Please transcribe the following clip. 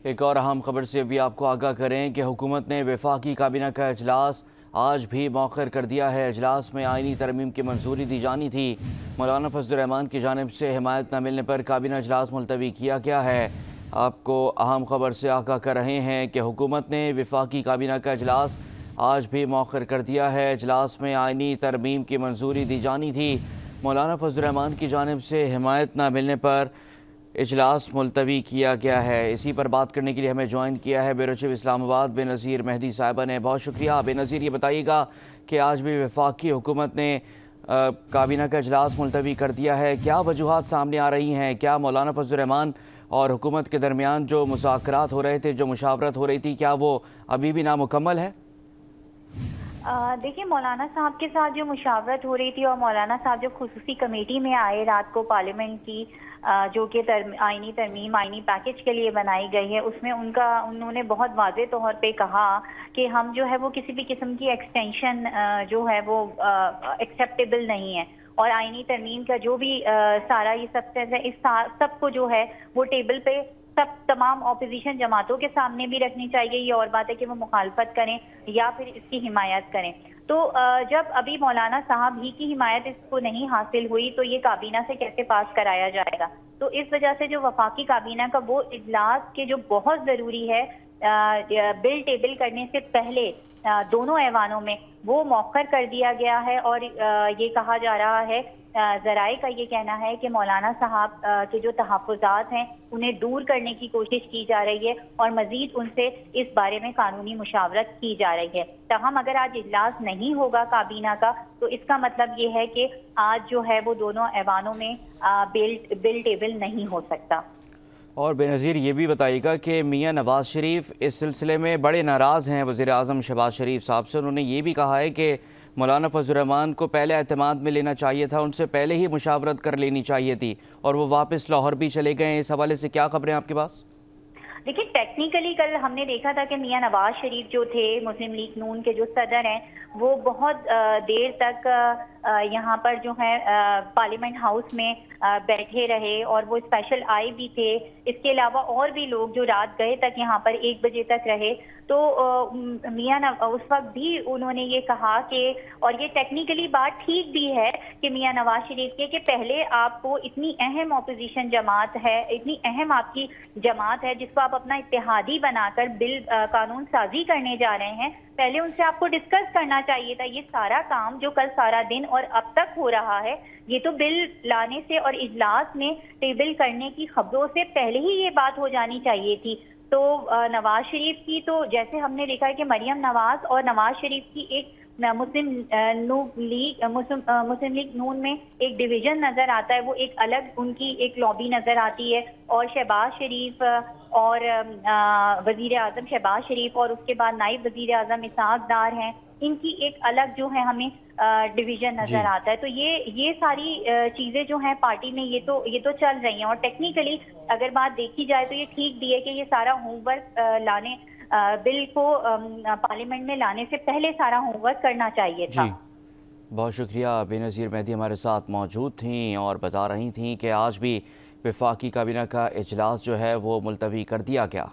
ایک اور اہم خبر سے بھی آپ کو آگاہ کریں کہ حکومت نے وفاقی کابینہ کا اجلاس آج بھی مؤخر کر دیا ہے۔ اجلاس میں آئینی ترمیم کی منظوری دی جانی تھی۔ مولانا فضل الرحمان کی جانب سے حمایت نہ ملنے پر کابینہ اجلاس ملتوی کیا گیا ہے۔ آپ کو اہم خبر سے آگاہ کر رہے ہیں کہ حکومت نے وفاقی کابینہ کا اجلاس آج بھی مؤخر کر دیا ہے۔ اجلاس میں آئینی ترمیم کی منظوری دی جانی تھی۔ مولانا فضل الرحمان کی جانب سے حمایت نہ ملنے پر اجلاس ملتوی کیا گیا ہے۔ اسی پر بات کرنے کے لیے ہمیں جوائن کیا ہے بیورو چیف اسلام آباد بے نظیر مہدی صاحبہ نے۔ بہت شکریہ بے نظیر، یہ بتائیے گا کہ آج بھی وفاقی حکومت نے کابینہ کا اجلاس ملتوی کر دیا ہے، کیا وجوہات سامنے آ رہی ہیں؟ کیا مولانا فضل الرحمان اور حکومت کے درمیان جو مذاکرات ہو رہے تھے، جو مشاورت ہو رہی تھی، کیا وہ ابھی بھی نامکمل ہے؟ دیکھیں، مولانا صاحب کے ساتھ جو مشاورت ہو رہی تھی اور مولانا صاحب جو خصوصی کمیٹی میں آئے رات کو پارلیمنٹ کی، جو کہ آئینی ترمیم آئینی پیکج کے لیے بنائی گئی ہے، اس میں انہوں نے بہت واضح طور پہ کہا کہ ہم جو ہے وہ کسی بھی قسم کی ایکسٹینشن جو ہے وہ ایکسیپٹیبل نہیں ہے، اور آئینی ترمیم کا جو بھی سارا یہ سب کو جو ہے وہ ٹیبل پہ تمام اپوزیشن جماعتوں کے سامنے بھی رکھنی چاہیے۔ یہ اور بات ہے کہ وہ مخالفت کریں یا پھر اس کی حمایت کریں۔ تو جب ابھی مولانا صاحب ہی کی حمایت اس کو نہیں حاصل ہوئی تو یہ کابینہ سے کیسے پاس کرایا جائے گا؟ تو اس وجہ سے جو وفاقی کابینہ کا وہ اجلاس کے جو بہت ضروری ہے بل ٹیبل کرنے سے پہلے دونوں ایوانوں میں، وہ مؤخر کر دیا گیا ہے، اور یہ کہا جا رہا ہے، ذرائع کا یہ کہنا ہے کہ مولانا صاحب کے جو تحفظات ہیں انہیں دور کرنے کی کوشش کی جا رہی ہے اور مزید ان سے اس بارے میں قانونی مشاورت کی جا رہی ہے۔ تاہم اگر آج اجلاس نہیں ہوگا کابینہ کا تو اس کا مطلب یہ ہے کہ آج جو ہے وہ دونوں ایوانوں میں بل ٹیبل نہیں ہو سکتا۔ اور بے نظیر یہ بھی بتائیے گا کہ میاں نواز شریف اس سلسلے میں بڑے ناراض ہیں وزیر اعظم شہباز شریف صاحب سے۔ انہوں نے یہ بھی کہا ہے کہ مولانا فضل الرحمان کو پہلے اعتماد میں لینا چاہیے تھا، ان سے پہلے ہی مشاورت کر لینی چاہیے تھی، اور وہ واپس لاہور بھی چلے گئے ہیں۔ اس حوالے سے کیا خبریں آپ کے پاس؟ دیکھیں، ٹیکنیکلی کل ہم نے دیکھا تھا کہ میاں نواز شریف جو تھے، مسلم لیگ نون کے جو صدر ہیں، وہ بہت دیر تک یہاں پر جو ہے پارلیمنٹ ہاؤس میں بیٹھے رہے، اور وہ اسپیشل آئے بھی تھے۔ اس کے علاوہ اور بھی لوگ جو رات گئے تک یہاں پر 1 بجے تک رہے، تو اس وقت بھی انہوں نے یہ کہا کہ، اور یہ ٹیکنیکلی بات ٹھیک بھی ہے کہ میاں نواز شریف کے، کہ پہلے آپ کو اتنی اہم اپوزیشن جماعت ہے، اتنی اہم آپ کی جماعت ہے جس کو آپ اپنا اتحادی بنا کر بل قانون سازی کرنے جا رہے ہیں، پہلے ان سے آپ کو ڈسکس کرنا چاہیے تھا۔ یہ سارا کام جو کل سارا دن اور اب تک ہو رہا ہے، یہ تو بل لانے سے اور اجلاس میں ٹیبل کرنے کی خبروں سے پہلے ہی یہ بات ہو جانی چاہیے تھی۔ تو نواز شریف کی تو جیسے ہم نے دیکھا ہے کہ مریم نواز اور نواز شریف کی ایک مسلم لیگ نون میں ایک ڈویژن نظر آتا ہے، وہ ایک الگ ان کی ایک لابی نظر آتی ہے، اور شہباز شریف اور وزیر اعظم شہباز شریف اور اس کے بعد نائب وزیر اعظم اسحاق ڈار ہیں، ان کی ایک الگ جو ہے ہمیں ڈویژن نظر آتا ہے۔ تو یہ ساری چیزیں جو ہیں پارٹی میں یہ تو چل رہی ہیں، اور ٹیکنیکلی اگر بات دیکھی جائے تو یہ ٹھیک بھی ہے کہ یہ سارا ہوم ورک بل کو پارلیمنٹ میں لانے سے پہلے سارا ہوم ورک کرنا چاہیے تھا۔ جی، بہت شکریہ بے نظیر مہدی ہمارے ساتھ موجود تھیں اور بتا رہی تھیں کہ آج بھی وفاقی کابینہ کا اجلاس جو ہے وہ ملتوی کر دیا گیا۔